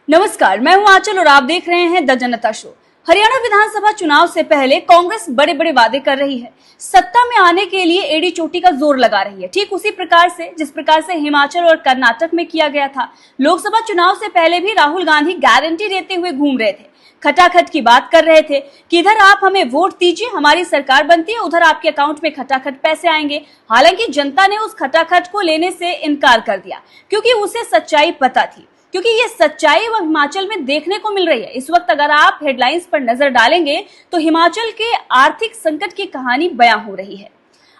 नमस्कार, मैं हूं आंचल और आप देख रहे हैं द जनता शो। हरियाणा विधानसभा चुनाव से पहले कांग्रेस बड़े बड़े वादे कर रही है, सत्ता में आने के लिए एड़ी चोटी का जोर लगा रही है। ठीक उसी प्रकार से जिस प्रकार से हिमाचल और कर्नाटक में किया गया था। लोकसभा चुनाव से पहले भी राहुल गांधी गारंटी देते हुए घूम रहे थे, खटाखट की बात कर रहे थे कि इधर आप हमें वोट दीजिए, हमारी सरकार बनती है, उधर आपके अकाउंट में खटाखट पैसे आएंगे। हालांकि जनता ने उस खटाखट को लेने से इनकार कर दिया, क्योंकि उसे सच्चाई पता थी, क्योंकि ये सच्चाई वह हिमाचल में देखने को मिल रही है। इस वक्त अगर आप हेडलाइंस पर नजर डालेंगे तो हिमाचल के आर्थिक संकट की कहानी बयां हो रही है।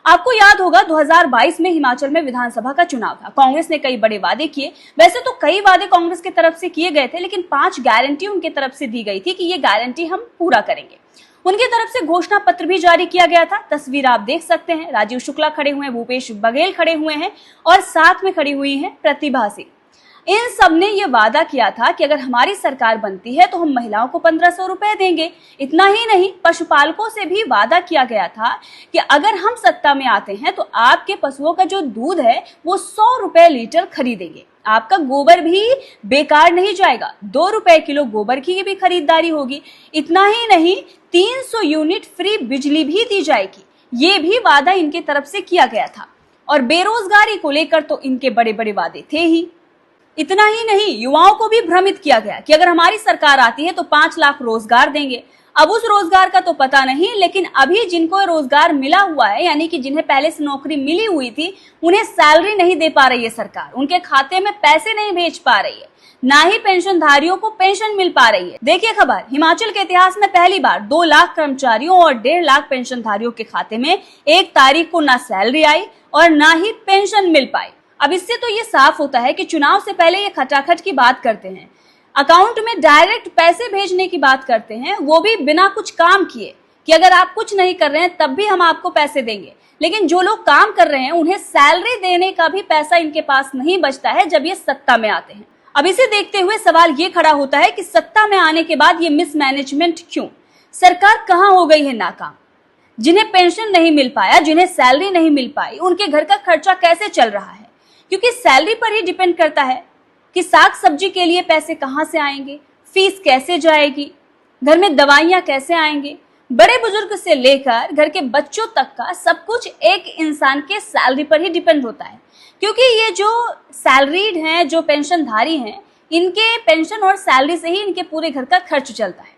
आपको याद होगा 2022 में हिमाचल में विधानसभा का चुनाव था। कांग्रेस ने कई बड़े वादे किए। वैसे तो कई वादे कांग्रेस की तरफ से किए गए थे, लेकिन 5 गारंटी उनकी तरफ से दी गई थी कि ये गारंटी हम पूरा करेंगे। उनकी तरफ से घोषणा पत्र भी जारी किया गया था। तस्वीर आप देख सकते हैं, राजीव शुक्ला खड़े हुए हैं, भूपेश बघेल खड़े हुए हैं और साथ में खड़ी हुई है प्रतिभा सिंह। इन सब ने यह वादा किया था कि अगर हमारी सरकार बनती है तो हम महिलाओं को 1500 रुपए देंगे। इतना ही नहीं, पशुपालकों से भी वादा किया गया था कि अगर हम सत्ता में आते हैं तो आपके पशुओं का जो दूध है वो 100 रुपए लीटर खरीदेंगे। आपका गोबर भी बेकार नहीं जाएगा, 2 रुपए किलो गोबर की भी खरीदारी होगी। इतना ही नहीं, 300 यूनिट फ्री बिजली भी दी जाएगी। ये भी वादा इनके तरफ से किया गया था। और बेरोजगारी को लेकर तो इनके बड़े बड़े वादे थे ही। इतना ही नहीं, युवाओं को भी भ्रमित किया गया कि अगर हमारी सरकार आती है तो 5 लाख रोजगार देंगे। अब उस रोजगार का तो पता नहीं, लेकिन अभी जिनको रोजगार मिला हुआ है, यानी कि जिन्हें पहले से नौकरी मिली हुई थी, उन्हें सैलरी नहीं दे पा रही है सरकार, उनके खाते में पैसे नहीं भेज पा रही है, ना ही पेंशनधारियों को पेंशन मिल पा रही है। देखिए खबर, हिमाचल के इतिहास में पहली बार 2 लाख कर्मचारियों और 1.5 लाख पेंशनधारियों के खाते में 1 तारीख को ना सैलरी आई और ना ही पेंशन मिल पाई। अब इससे तो ये साफ होता है कि चुनाव से पहले ये खटाखट की बात करते हैं, अकाउंट में डायरेक्ट पैसे भेजने की बात करते हैं, वो भी बिना कुछ काम किए, कि अगर आप कुछ नहीं कर रहे हैं तब भी हम आपको पैसे देंगे। लेकिन जो लोग काम कर रहे हैं उन्हें सैलरी देने का भी पैसा इनके पास नहीं बचता है जब ये सत्ता में आते हैं। अब इसे देखते हुए सवाल ये खड़ा होता है कि सत्ता में आने के बाद ये मिसमैनेजमेंट क्यों? सरकार कहां हो गई है नाकाम? जिन्हें पेंशन नहीं मिल पाया, जिन्हें सैलरी नहीं मिल पाई, उनके घर का खर्चा कैसे चल रहा है? क्योंकि सैलरी पर ही डिपेंड करता है कि साग सब्जी के लिए पैसे कहां से आएंगे, फीस कैसे जाएगी, घर में दवाइयां कैसे आएंगे। बड़े बुजुर्ग से लेकर घर के बच्चों तक का सब कुछ एक इंसान के सैलरी पर ही डिपेंड होता है। क्योंकि ये जो सैलरीड हैं, जो पेंशनधारी हैं, इनके पेंशन और सैलरी से ही इनके पूरे घर का खर्च चलता है।